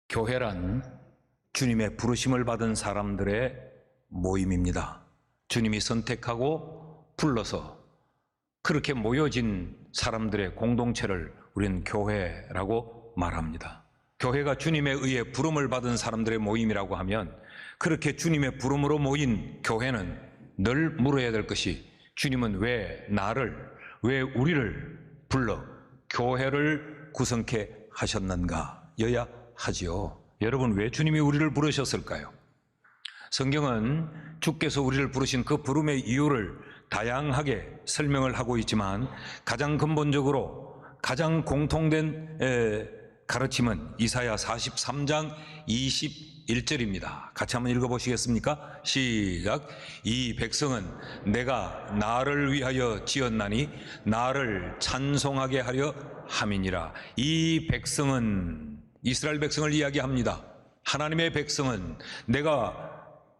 교회란 주님의 부르심을 받은 사람들의 모임입니다. 주님이 선택하고 불러서 그렇게 모여진 사람들의 공동체를 우리는 교회라고 말합니다. 교회가 주님에 의해 부름을 받은 사람들의 모임이라고 하면 그렇게 주님의 부름으로 모인 교회는 늘 물어야 될 것이 주님은 왜 우리를 불러 교회를 구성케 하셨는가 여야 하지요. 여러분, 왜 주님이 우리를 부르셨을까요? 성경은 주께서 우리를 부르신 그 부름의 이유를 다양하게 설명을 하고 있지만 가장 근본적으로 가장 공통된 가르침은 이사야 43장 21절입니다. 같이 한번 읽어보시겠습니까? 시작. 이 백성은 내가 나를 위하여 지었나니 나를 찬송하게 하려 함이니라. 이 백성은 이스라엘 백성을 이야기합니다. 하나님의 백성은 내가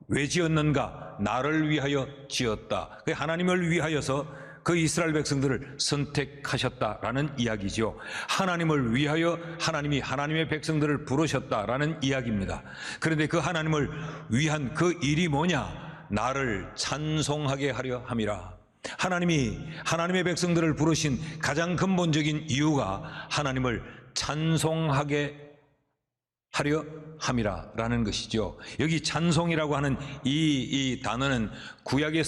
왜 지었는가? 나를 위하여 지었다. 하나님을 위하여서 그 이스라엘 백성들을 선택하셨다라는 이야기죠. 하나님을 위하여 하나님이 하나님의 백성들을 부르셨다라는 이야기입니다. 그런데 그 하나님을 위한 그 일이 뭐냐? 나를 찬송하게 하려 함이라. 하나님이 하나님의 백성들을 부르신 가장 근본적인 이유가 하나님을 찬송하게 하려 함이라라는 것이죠. 여기 찬송이라고 하는 이 단어는 구약에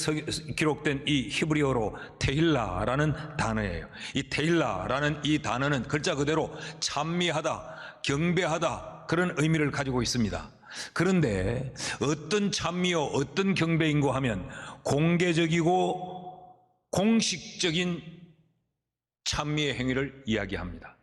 기록된 이 히브리어로 테힐라라는 단어예요. 이 테힐라라는 이 단어는 글자 그대로 찬미하다, 경배하다 그런 의미를 가지고 있습니다. 그런데 어떤 찬미요, 어떤 경배인고 하면 공개적이고 공식적인 찬미의 행위를 이야기합니다.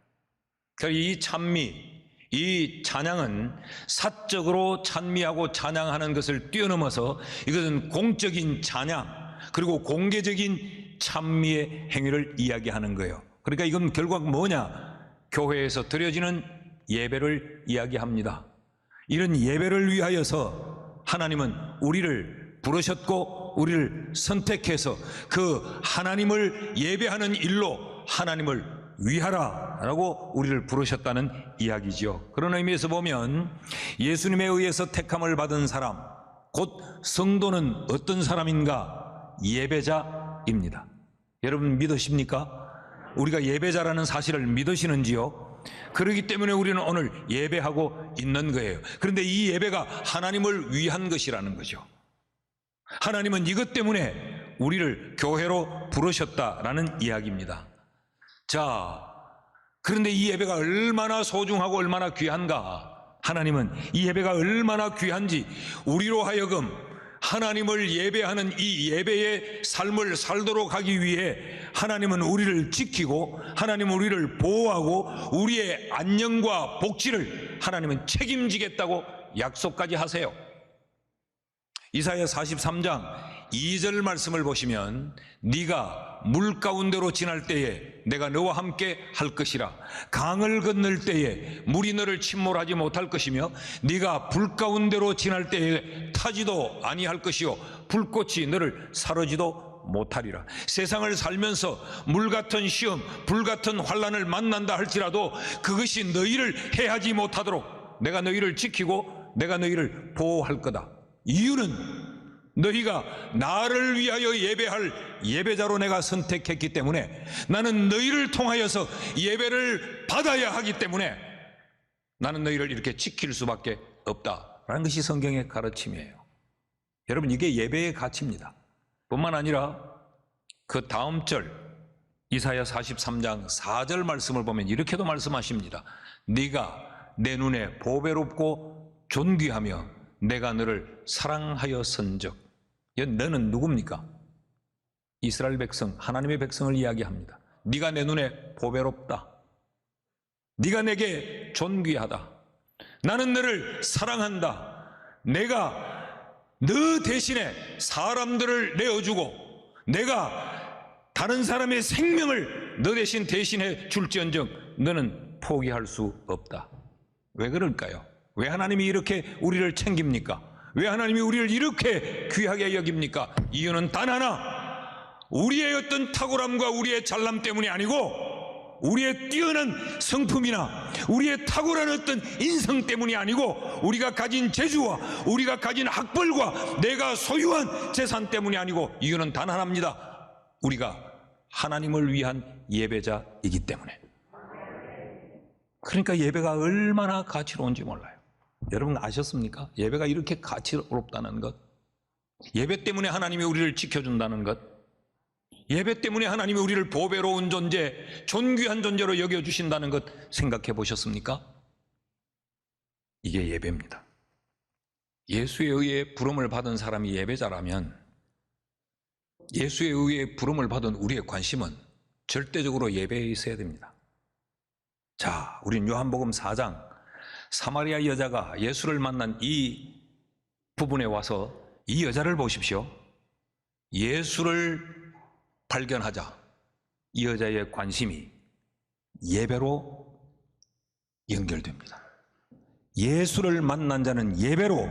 그래서 이 찬미, 이 찬양은 사적으로 찬미하고 찬양하는 것을 뛰어넘어서 이것은 공적인 찬양 그리고 공개적인 찬미의 행위를 이야기하는 거예요. 그러니까 이건 결국 뭐냐? 교회에서 드려지는 예배를 이야기합니다. 이런 예배를 위하여서 하나님은 우리를 부르셨고 우리를 선택해서 그 하나님을 예배하는 일로 하나님을 위하라라고 우리를 부르셨다는 이야기죠. 그런 의미에서 보면 예수님에 의해서 택함을 받은 사람, 곧 성도는 어떤 사람인가? 예배자입니다. 여러분 믿으십니까? 우리가 예배자라는 사실을 믿으시는지요? 그렇기 때문에 우리는 오늘 예배하고 있는 거예요. 그런데 이 예배가 하나님을 위한 것이라는 거죠. 하나님은 이것 때문에 우리를 교회로 부르셨다라는 이야기입니다. 자, 그런데 이 예배가 얼마나 소중하고 얼마나 귀한가? 하나님은 이 예배가 얼마나 귀한지 우리로 하여금 하나님을 예배하는 이 예배의 삶을 살도록 하기 위해 하나님은 우리를 지키고 하나님은 우리를 보호하고 우리의 안녕과 복지를 하나님은 책임지겠다고 약속까지 하세요. 이사야 43장 2절 말씀을 보시면 네가 물 가운데로 지날 때에 내가 너와 함께 할 것이라. 강을 건널 때에 물이 너를 침몰하지 못할 것이며 네가 불 가운데로 지날 때에 타지도 아니할 것이요 불꽃이 너를 사르지도 못하리라. 세상을 살면서 물 같은 시험, 불 같은 환난을 만난다 할지라도 그것이 너희를 해하지 못하도록 내가 너희를 지키고 내가 너희를 보호할 거다. 이유는 너희가 나를 위하여 예배할 예배자로 내가 선택했기 때문에 나는 너희를 통하여서 예배를 받아야 하기 때문에 나는 너희를 이렇게 지킬 수밖에 없다라는 것이 성경의 가르침이에요. 여러분, 이게 예배의 가치입니다. 뿐만 아니라 그 다음 절 이사야 43장 4절 말씀을 보면 이렇게도 말씀하십니다. 네가 내 눈에 보배롭고 존귀하며 내가 너를 사랑하여 선적. 너는 누굽니까? 이스라엘 백성, 하나님의 백성을 이야기합니다. 네가 내 눈에 보배롭다. 네가 내게 존귀하다. 나는 너를 사랑한다. 내가 너 대신에 사람들을 내어주고 내가 다른 사람의 생명을 너 대신해 줄지언정 너는 포기할 수 없다. 왜 그럴까요? 왜 하나님이 이렇게 우리를 챙깁니까? 왜 하나님이 우리를 이렇게 귀하게 여깁니까? 이유는 단 하나, 우리의 어떤 탁월함과 우리의 잘남 때문이 아니고 우리의 뛰어난 성품이나 우리의 탁월한 어떤 인성 때문이 아니고 우리가 가진 재주와 우리가 가진 학벌과 내가 소유한 재산 때문이 아니고 이유는 단 하나입니다. 우리가 하나님을 위한 예배자이기 때문에. 그러니까 예배가 얼마나 가치로운지 몰라요. 여러분 아셨습니까? 예배가 이렇게 가치롭다는 것, 예배 때문에 하나님이 우리를 지켜준다는 것, 예배 때문에 하나님이 우리를 보배로운 존재, 존귀한 존재로 여겨주신다는 것 생각해 보셨습니까? 이게 예배입니다. 예수에 의해 부름을 받은 사람이 예배자라면 예수에 의해 부름을 받은 우리의 관심은 절대적으로 예배에 있어야 됩니다. 자, 우린 요한복음 4장 사마리아 여자가 예수를 만난 이 부분에 와서 이 여자를 보십시오. 예수를 발견하자 이 여자의 관심이 예배로 연결됩니다. 예수를 만난 자는 예배로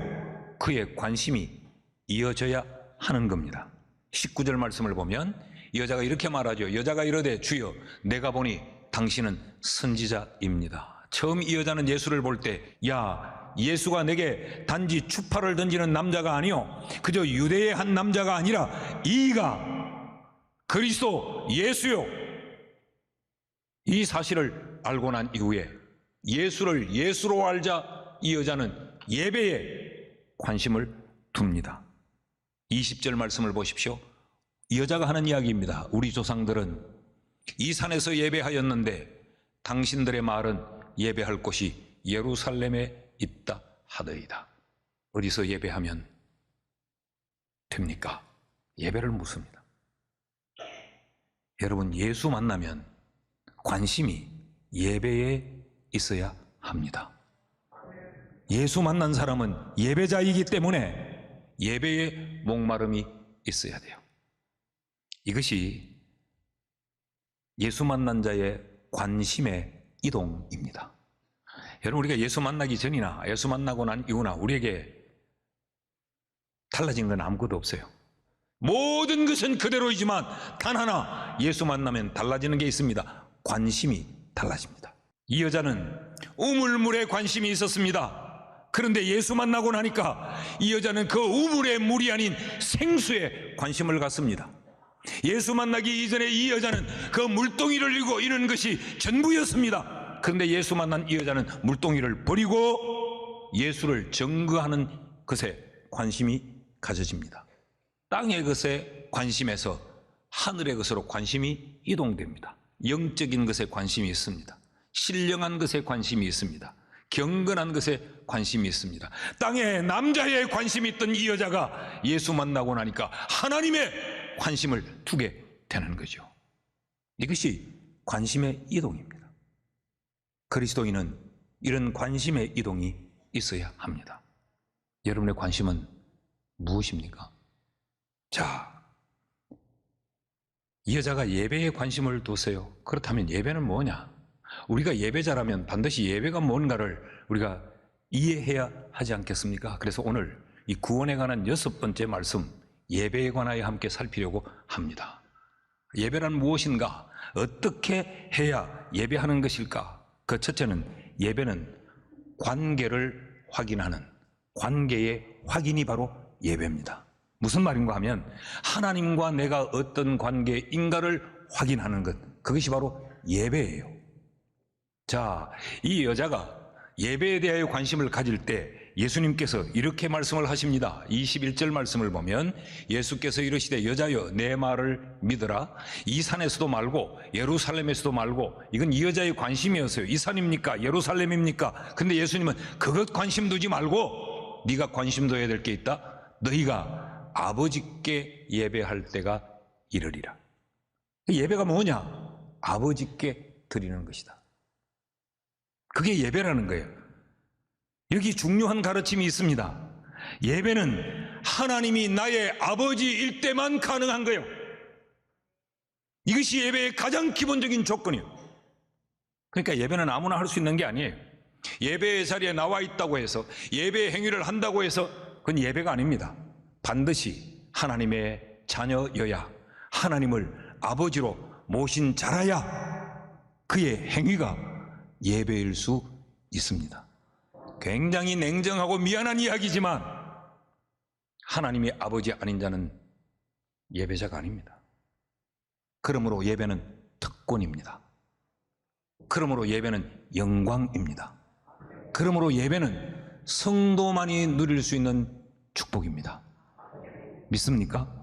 그의 관심이 이어져야 하는 겁니다. 19절 말씀을 보면 이 여자가 이렇게 말하죠. 여자가 이르되 주여 내가 보니 당신은 선지자입니다. 처음 이 여자는 예수를 볼 때 야, 예수가 내게 단지 추파를 던지는 남자가 아니요 그저 유대의 한 남자가 아니라 이가 그리스도 예수요, 이 사실을 알고 난 이후에 예수를 예수로 알자 이 여자는 예배에 관심을 둡니다. 20절 말씀을 보십시오. 이 여자가 하는 이야기입니다. 우리 조상들은 이 산에서 예배하였는데 당신들의 말은 예배할 곳이 예루살렘에 있다 하더이다. 어디서 예배하면 됩니까? 예배를 묻습니다. 여러분, 예수 만나면 관심이 예배에 있어야 합니다. 예수 만난 사람은 예배자이기 때문에 예배에 목마름이 있어야 돼요. 이것이 예수 만난 자의 관심의 이동입니다. 여러분, 우리가 예수 만나기 전이나 예수 만나고 난 이후나 우리에게 달라진 건 아무것도 없어요. 모든 것은 그대로이지만 단 하나 예수 만나면 달라지는 게 있습니다. 관심이 달라집니다. 이 여자는 우물물에 관심이 있었습니다. 그런데 예수 만나고 나니까 이 여자는 그 우물의 물이 아닌 생수에 관심을 갖습니다. 예수 만나기 이전에 이 여자는 그 물동이를 들고 이는 것이 전부였습니다. 그런데 예수 만난 이 여자는 물동이를 버리고 예수를 증거하는 것에 관심이 가져집니다. 땅의 것에 관심에서 하늘의 것으로 관심이 이동됩니다. 영적인 것에 관심이 있습니다. 신령한 것에 관심이 있습니다. 경건한 것에 관심이 있습니다. 땅에 남자의 관심이 있던 이 여자가 예수 만나고 나니까 하나님의 관심을 두게 되는 거죠. 이것이 관심의 이동입니다. 그리스도인은 이런 관심의 이동이 있어야 합니다. 여러분의 관심은 무엇입니까? 자, 이 여자가 예배에 관심을 두세요. 그렇다면 예배는 뭐냐? 우리가 예배자라면 반드시 예배가 뭔가를 우리가 이해해야 하지 않겠습니까? 그래서 오늘 이 구원에 관한 6번째 말씀, 예배에 관하여 함께 살피려고 합니다. 예배란 무엇인가? 어떻게 해야 예배하는 것일까? 그 첫째는 예배는 관계를 확인하는, 관계의 확인이 바로 예배입니다. 무슨 말인가 하면 하나님과 내가 어떤 관계인가를 확인하는 것, 그것이 바로 예배예요. 자, 이 여자가 예배에 대하여 관심을 가질 때 예수님께서 이렇게 말씀을 하십니다. 21절 말씀을 보면 예수께서 이르시되 여자여 내 말을 믿으라. 이 산에서도 말고 예루살렘에서도 말고, 이건 이 여자의 관심이었어요. 이 산입니까? 예루살렘입니까? 근데 예수님은 그것 관심 두지 말고 네가 관심 둬야 될 게 있다. 너희가 아버지께 예배할 때가 이르리라. 예배가 뭐냐? 아버지께 드리는 것이다. 그게 예배라는 거예요. 여기 중요한 가르침이 있습니다. 예배는 하나님이 나의 아버지일 때만 가능한 거예요. 이것이 예배의 가장 기본적인 조건이에요. 그러니까 예배는 아무나 할 수 있는 게 아니에요. 예배의 자리에 나와 있다고 해서, 예배의 행위를 한다고 해서 그건 예배가 아닙니다. 반드시 하나님의 자녀여야, 하나님을 아버지로 모신 자라야 그의 행위가 예배일 수 있습니다. 굉장히 냉정하고 미안한 이야기지만 하나님의 아버지 아닌 자는 예배자가 아닙니다. 그러므로 예배는 특권입니다. 그러므로 예배는 영광입니다. 그러므로 예배는 성도만이 누릴 수 있는 축복입니다. 믿습니까?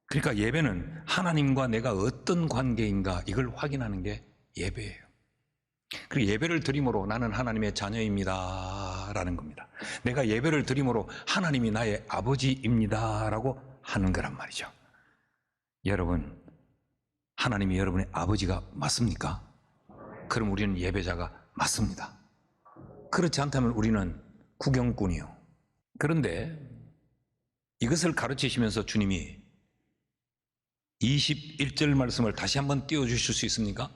그러니까 예배는 하나님과 내가 어떤 관계인가 이걸 확인하는 게 예배예요. 그리고 예배를 드림으로 나는 하나님의 자녀입니다 라는 겁니다. 내가 예배를 드림으로 하나님이 나의 아버지입니다 라고 하는 거란 말이죠. 여러분, 하나님이 여러분의 아버지가 맞습니까? 그럼 우리는 예배자가 맞습니다. 그렇지 않다면 우리는 구경꾼이요. 그런데 이것을 가르치시면서 주님이 21절 말씀을 다시 한번 띄워주실 수 있습니까?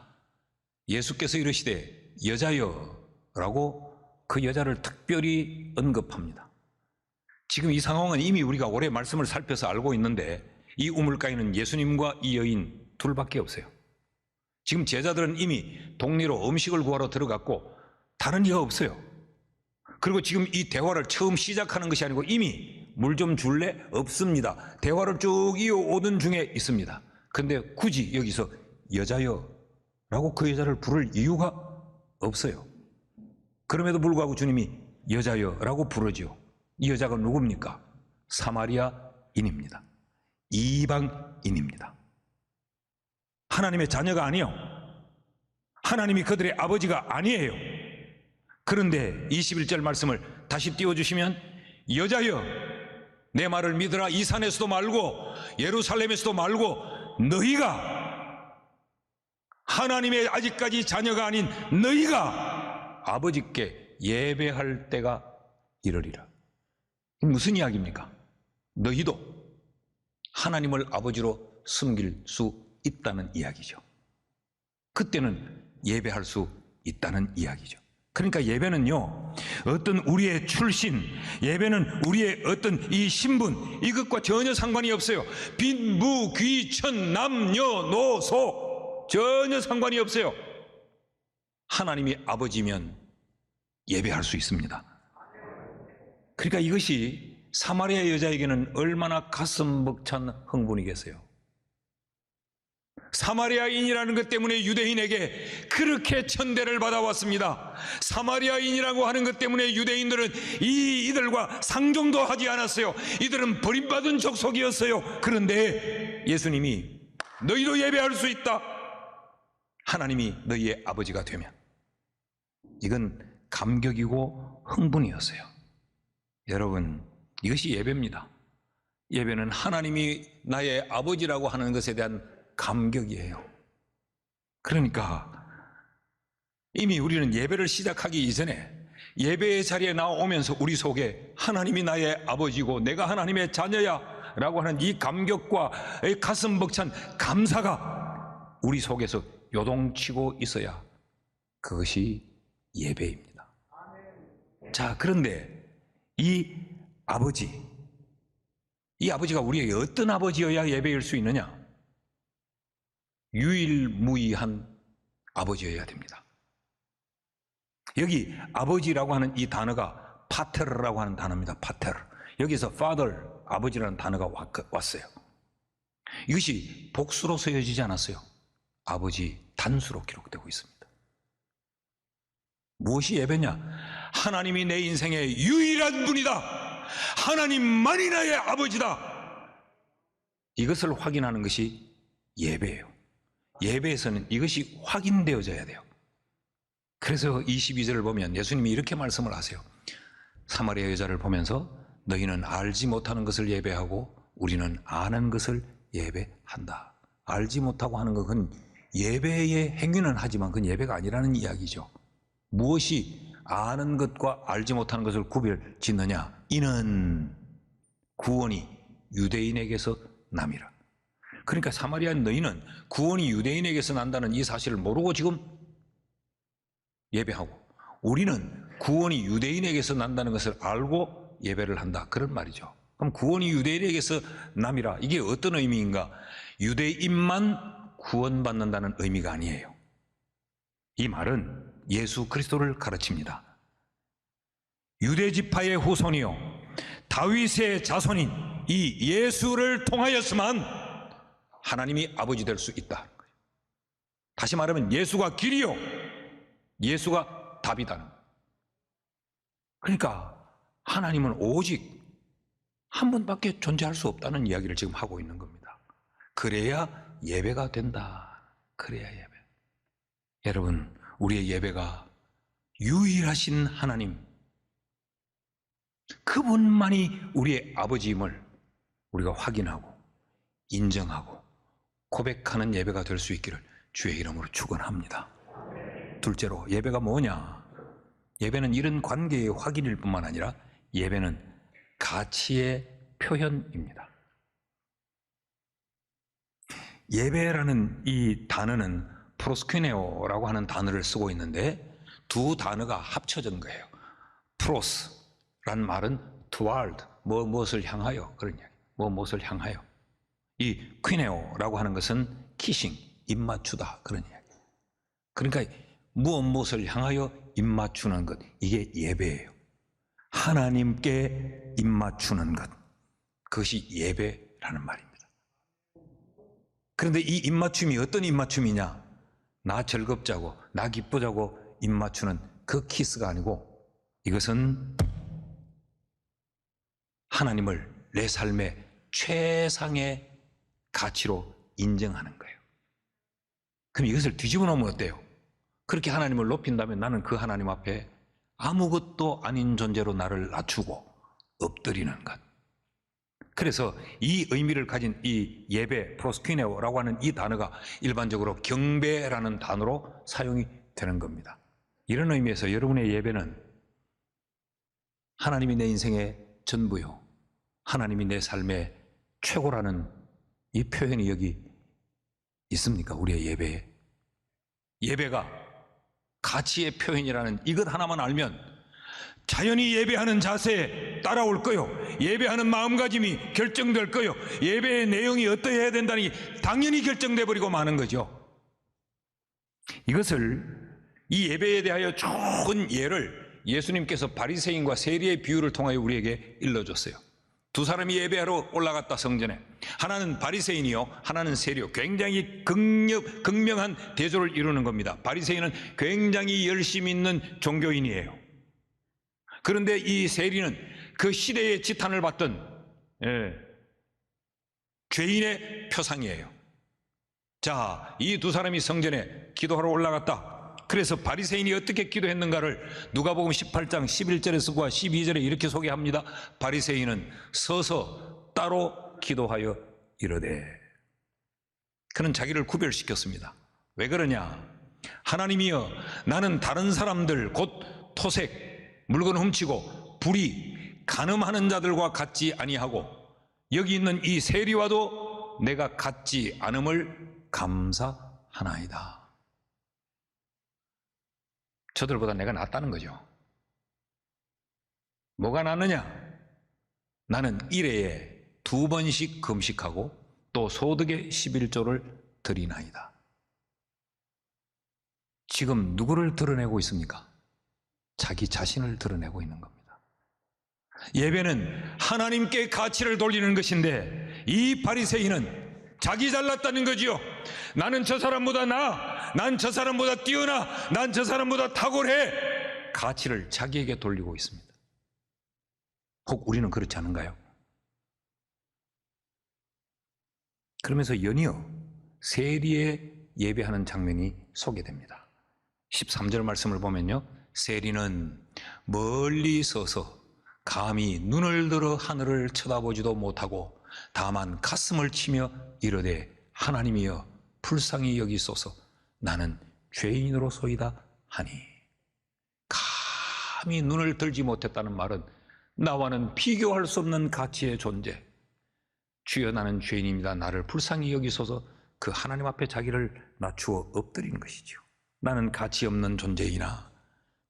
예수께서 이르시되 여자여 라고 그 여자를 특별히 언급합니다. 지금 이 상황은 이미 우리가 오래 말씀을 살펴서 알고 있는데 이 우물가에는 예수님과 이 여인 둘밖에 없어요. 지금 제자들은 이미 동네로 음식을 구하러 들어갔고 다른 이가 없어요. 그리고 지금 이 대화를 처음 시작하는 것이 아니고 이미 물 좀 줄래? 없습니다. 대화를 쭉 이어오던 중에 있습니다. 근데 굳이 여기서 여자여 라고 그 여자를 부를 이유가 없어요. 그럼에도 불구하고 주님이 여자여 라고 부르지요. 이 여자가 누굽니까? 사마리아인입니다. 이방인입니다. 하나님의 자녀가 아니요. 하나님이 그들의 아버지가 아니에요. 그런데 21절 말씀을 다시 띄워주시면 여자여 내 말을 믿으라. 이 산에서도 말고 예루살렘에서도 말고 너희가 하나님의 아직까지 자녀가 아닌 너희가 아버지께 예배할 때가 이르리라. 무슨 이야기입니까? 너희도 하나님을 아버지로 섬길 수 있다는 이야기죠. 그때는 예배할 수 있다는 이야기죠. 그러니까 예배는요, 어떤 우리의 출신, 예배는 우리의 어떤 이 신분, 이것과 전혀 상관이 없어요. 빈부, 귀천, 남녀노소 전혀 상관이 없어요. 하나님이 아버지면 예배할 수 있습니다. 그러니까 이것이 사마리아 여자에게는 얼마나 가슴 벅찬 흥분이겠어요. 사마리아인이라는 것 때문에 유대인에게 그렇게 천대를 받아왔습니다. 사마리아인이라고 하는 것 때문에 유대인들은 이들과 상종도 하지 않았어요. 이들은 버림받은 족속이었어요. 그런데 예수님이 너희도 예배할 수 있다. 하나님이 너희의 아버지가 되면 이건 감격이고 흥분이었어요. 여러분, 이것이 예배입니다. 예배는 하나님이 나의 아버지라고 하는 것에 대한 감격이에요. 그러니까 이미 우리는 예배를 시작하기 이전에 예배의 자리에 나오면서 우리 속에 하나님이 나의 아버지고 내가 하나님의 자녀야 라고 하는 이 감격과 가슴 벅찬 감사가 우리 속에서 요동치고 있어야 그것이 예배입니다. 자, 그런데 이 아버지가 우리에게 어떤 아버지여야 예배일 수 있느냐? 유일무이한 아버지여야 됩니다. 여기 아버지라고 하는 이 단어가 파테르라고 하는 단어입니다. 파테르. 여기서 father, 아버지라는 단어가 왔어요. 이것이 복수로 쓰여지지 않았어요. 아버지 단수로 기록되고 있습니다. 무엇이 예배냐? 하나님이 내 인생의 유일한 분이다. 하나님만이 나의 아버지다. 이것을 확인하는 것이 예배예요. 예배에서는 이것이 확인되어져야 돼요. 그래서 22절을 보면 예수님이 이렇게 말씀을 하세요. 사마리아 여자를 보면서 너희는 알지 못하는 것을 예배하고 우리는 아는 것을 예배한다. 알지 못하고 하는 것은 예배의 행위는 하지만 그건 예배가 아니라는 이야기죠. 무엇이 아는 것과 알지 못하는 것을 구별 짓느냐? 이는 구원이 유대인에게서 남이라. 그러니까 사마리아 너희는 구원이 유대인에게서 난다는 이 사실을 모르고 지금 예배하고 우리는 구원이 유대인에게서 난다는 것을 알고 예배를 한다. 그런 말이죠. 그럼 구원이 유대인에게서 남이라. 이게 어떤 의미인가? 유대인만 구원받는다는 의미가 아니에요. 이 말은 예수 그리스도를 가르칩니다. 유대 지파의 후손이요 다윗의 자손인 이 예수를 통하여서만 하나님이 아버지 될 수 있다. 다시 말하면 예수가 길이요 예수가 답이다. 그러니까 하나님은 오직 한 분밖에 존재할 수 없다는 이야기를 지금 하고 있는 겁니다. 그래야 예배가 된다. 그래야 예배. 여러분, 우리의 예배가 유일하신 하나님, 그분만이 우리의 아버지임을 우리가 확인하고 인정하고 고백하는 예배가 될 수 있기를 주의 이름으로 축원합니다. 둘째로 예배가 뭐냐? 예배는 이런 관계의 확인일 뿐만 아니라 예배는 가치의 표현입니다. 예배라는 이 단어는 프로스퀴네오라고 하는 단어를 쓰고 있는데 두 단어가 합쳐진 거예요. 프로스란 말은 toward, 무엇을 향하여, 그런 이야기. 무엇을 향하여. 이 퀴네오라고 하는 것은 키싱, 입맞추다, 그런 이야기. 그러니까 무엇을 향하여 입맞추는 것, 이게 예배예요. 하나님께 입맞추는 것, 그것이 예배라는 말입니다. 그런데 이 입맞춤이 어떤 입맞춤이냐? 나 즐겁자고 나 기쁘자고 입맞추는 그 키스가 아니고 이것은 하나님을 내 삶의 최상의 가치로 인정하는 거예요. 그럼 이것을 뒤집어 놓으면 어때요? 그렇게 하나님을 높인다면 나는 그 하나님 앞에 아무것도 아닌 존재로 나를 낮추고 엎드리는 것. 그래서 이 의미를 가진 이 예배, 프로스퀴네오라고 하는 이 단어가 일반적으로 경배라는 단어로 사용이 되는 겁니다. 이런 의미에서 여러분의 예배는 하나님이 내 인생의 전부요, 하나님이 내 삶의 최고라는 이 표현이 여기 있습니까? 우리의 예배에. 예배가 가치의 표현이라는 이것 하나만 알면 자연히 예배하는 자세에 따라올 거요, 예배하는 마음가짐이 결정될 거요, 예배의 내용이 어떠해야 된다는 게 당연히 결정돼 버리고 마는 거죠. 이것을, 이 예배에 대하여 좋은 예를 예수님께서 바리새인과 세리의 비유를 통하여 우리에게 일러줬어요. 두 사람이 예배하러 올라갔다, 성전에. 하나는 바리새인이요, 하나는 세리요. 굉장히 극명한 대조를 이루는 겁니다. 바리새인은 굉장히 열심히 있는 종교인이에요. 그런데 이 세리는 그 시대의 지탄을 받던 죄인의 표상이에요. 자, 이 두 사람이 성전에 기도하러 올라갔다. 그래서 바리새인이 어떻게 기도했는가를 누가복음 18장 11절에서와 12절에 이렇게 소개합니다. 바리새인은 서서 따로 기도하여 이르되. 그는 자기를 구별시켰습니다. 왜 그러냐? 하나님이여, 나는 다른 사람들 곧 토색, 물건 훔치고 불의, 간음하는 자들과 같지 아니하고 여기 있는 이 세리와도 내가 같지 않음을 감사하나이다. 저들보다 내가 낫다는 거죠. 뭐가 낫느냐? 나는 일회에 2번씩 금식하고 또 소득의 11조를 드리나이다. 지금 누구를 드러내고 있습니까? 자기 자신을 드러내고 있는 겁니다. 예배는 하나님께 가치를 돌리는 것인데 이 바리새인은 자기 잘났다는 거지요. 나는 저 사람보다 나아, 난 저 사람보다 뛰어나, 난 저 사람보다 탁월해. 가치를 자기에게 돌리고 있습니다. 혹 우리는 그렇지 않은가요? 그러면서 연이어 세리의 예배하는 장면이 소개됩니다. 13절 말씀을 보면요, 세리는 멀리 서서 감히 눈을 들어 하늘을 쳐다보지도 못하고 다만 가슴을 치며 이르되 하나님이여 불쌍히 여기소서, 나는 죄인으로소이다 하니. 감히 눈을 들지 못했다는 말은 나와는 비교할 수 없는 가치의 존재. 주여 나는 죄인입니다, 나를 불쌍히 여기소서. 그 하나님 앞에 자기를 낮추어 엎드리는 것이죠. 나는 가치 없는 존재이나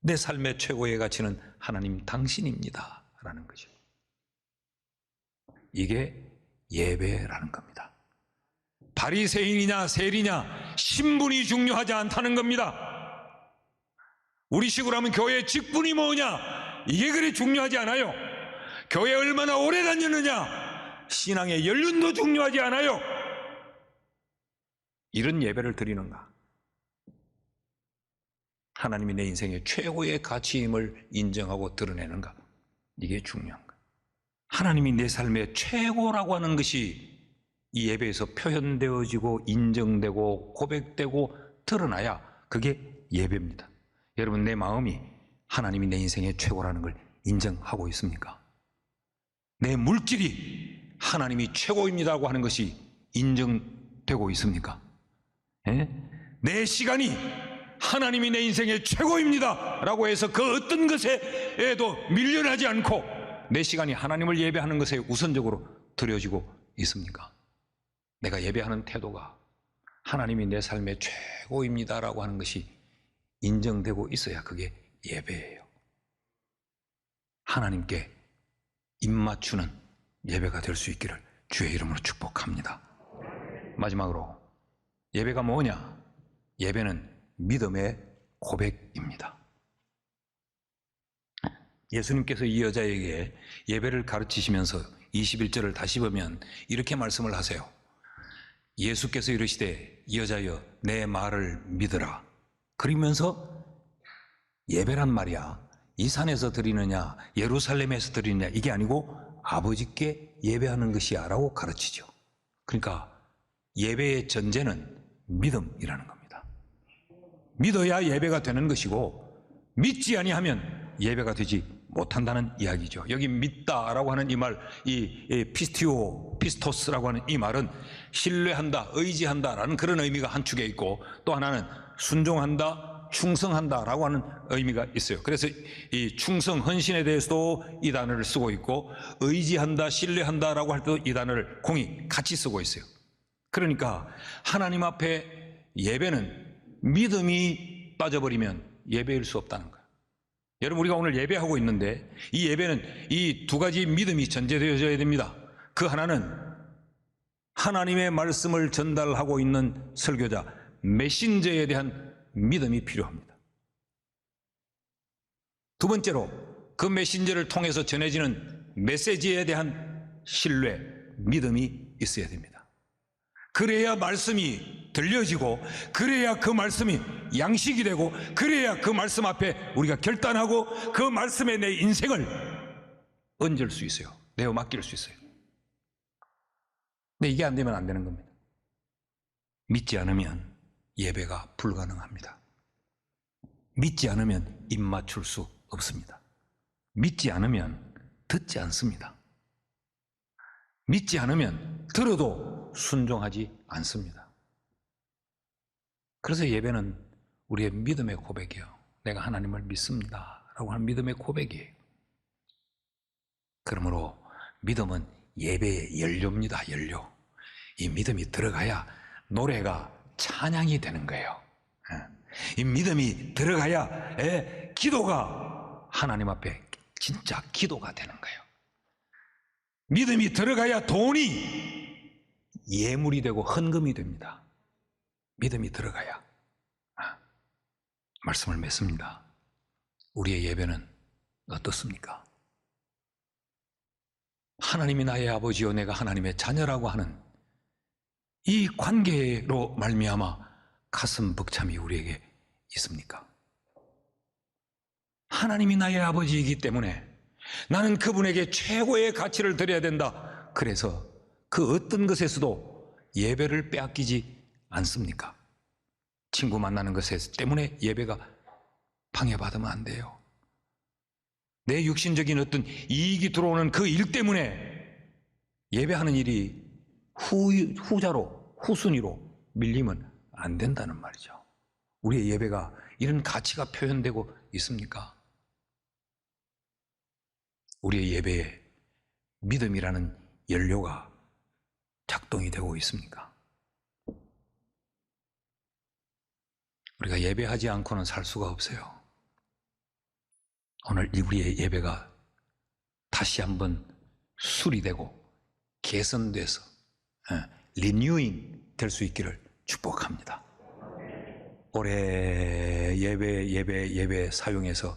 내 삶의 최고의 가치는 하나님 당신입니다 라는 거죠. 이게 예배라는 겁니다. 바리새인이냐 세리냐 신분이 중요하지 않다는 겁니다. 우리식으로 하면 교회의 직분이 뭐냐? 이게 그리 중요하지 않아요. 교회 얼마나 오래 다녔느냐? 신앙의 연륜도 중요하지 않아요. 이런 예배를 드리는가? 하나님이 내 인생의 최고의 가치임을 인정하고 드러내는가? 이게 중요한 거예요. 하나님이 내 삶의 최고라고 하는 것이 이 예배에서 표현되어지고 인정되고 고백되고 드러나야 그게 예배입니다. 여러분, 내 마음이 하나님이 내 인생의 최고라는 걸 인정하고 있습니까? 내 물질이 하나님이 최고입니다고 하는 것이 인정되고 있습니까? 예? 내 시간이 하나님이 내 인생의 최고입니다 라고 해서 그 어떤 것에도 밀려나지 않고 내 시간이 하나님을 예배하는 것에 우선적으로 드려지고 있습니까? 내가 예배하는 태도가 하나님이 내 삶의 최고입니다 라고 하는 것이 인정되고 있어야 그게 예배예요. 하나님께 입맞추는 예배가 될 수 있기를 주의 이름으로 축복합니다. 마지막으로 예배가 뭐냐? 예배는 믿음의 고백입니다. 예수님께서 이 여자에게 예배를 가르치시면서 21절을 다시 보면 이렇게 말씀을 하세요. 예수께서 이르시되 이 여자여 내 말을 믿으라. 그러면서 예배란 말이야 이 산에서 드리느냐 예루살렘에서 드리느냐 이게 아니고 아버지께 예배하는 것이야 라고 가르치죠. 그러니까 예배의 전제는 믿음이라는 겁니다. 믿어야 예배가 되는 것이고 믿지 아니하면 예배가 되지 못한다는 이야기죠. 여기 믿다라고 하는 이 말, 이 피스토스라고 하는 이 말은 신뢰한다, 의지한다라는 그런 의미가 한 축에 있고 또 하나는 순종한다, 충성한다라고 하는 의미가 있어요. 그래서 이 충성, 헌신에 대해서도 이 단어를 쓰고 있고 의지한다, 신뢰한다라고 할 때도 이 단어를 공히 같이 쓰고 있어요. 그러니까 하나님 앞에 예배는 믿음이 빠져버리면 예배일 수 없다는 거예요. 여러분, 우리가 오늘 예배하고 있는데 이 예배는 이 두 가지 믿음이 전제되어져야 됩니다. 그 하나는 하나님의 말씀을 전달하고 있는 설교자, 메신저에 대한 믿음이 필요합니다. 두 번째로 그 메신저를 통해서 전해지는 메시지에 대한 신뢰, 믿음이 있어야 됩니다. 그래야 말씀이 들려지고 그래야 그 말씀이 양식이 되고 그래야 그 말씀 앞에 우리가 결단하고 그 말씀에 내 인생을 얹을 수 있어요. 내어 맡길 수 있어요. 근데 이게 안 되면 안 되는 겁니다. 믿지 않으면 예배가 불가능합니다. 믿지 않으면 입 맞출 수 없습니다. 믿지 않으면 듣지 않습니다. 믿지 않으면 들어도 순종하지 않습니다. 그래서 예배는 우리의 믿음의 고백이에요. 내가 하나님을 믿습니다 라고 하는 믿음의 고백이에요. 그러므로 믿음은 예배의 연료입니다. 연료. 이 믿음이 들어가야 노래가 찬양이 되는 거예요. 이 믿음이 들어가야 기도가 하나님 앞에 진짜 기도가 되는 거예요. 믿음이 들어가야 돈이 예물이 되고 헌금이 됩니다. 믿음이 들어가야. 말씀을 맺습니다. 우리의 예배는 어떻습니까? 하나님이 나의 아버지요 내가 하나님의 자녀라고 하는 이 관계로 말미암아 가슴 벅참이 우리에게 있습니까? 하나님이 나의 아버지이기 때문에 나는 그분에게 최고의 가치를 드려야 된다. 그래서 그 어떤 것에서도 예배를 빼앗기지 않습니까? 친구 만나는 것 때문에 예배가 방해받으면 안 돼요. 내 육신적인 어떤 이익이 들어오는 그 일 때문에 예배하는 일이 후자로, 후순위로 밀리면 안 된다는 말이죠. 우리의 예배가 이런 가치가 표현되고 있습니까? 우리의 예배에 믿음이라는 연료가 작동이 되고 있습니까? 우리가 예배하지 않고는 살 수가 없어요. 오늘 우리의 예배가 다시 한번 수리되고 개선돼서 리뉴잉 될 수 있기를 축복합니다. 올해 예배 사용해서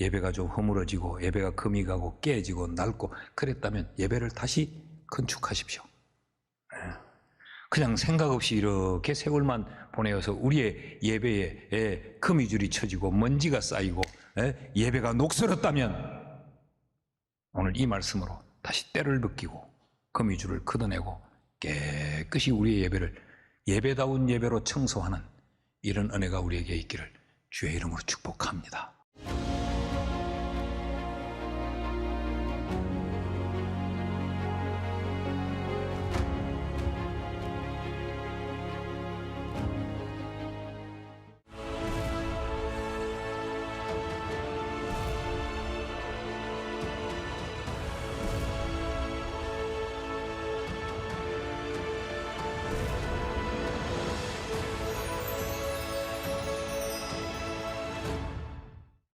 예배가 좀 허물어지고 예배가 금이 가고 깨지고 낡고 그랬다면 예배를 다시 건축하십시오. 그냥 생각 없이 이렇게 세월만 보내어서 우리의 예배에 거미줄이 쳐지고 먼지가 쌓이고 예배가 녹슬었다면 오늘 이 말씀으로 다시 때를 벗기고 거미줄을 걷어내고 깨끗이 우리의 예배를 예배다운 예배로 청소하는 이런 은혜가 우리에게 있기를 주의 이름으로 축복합니다.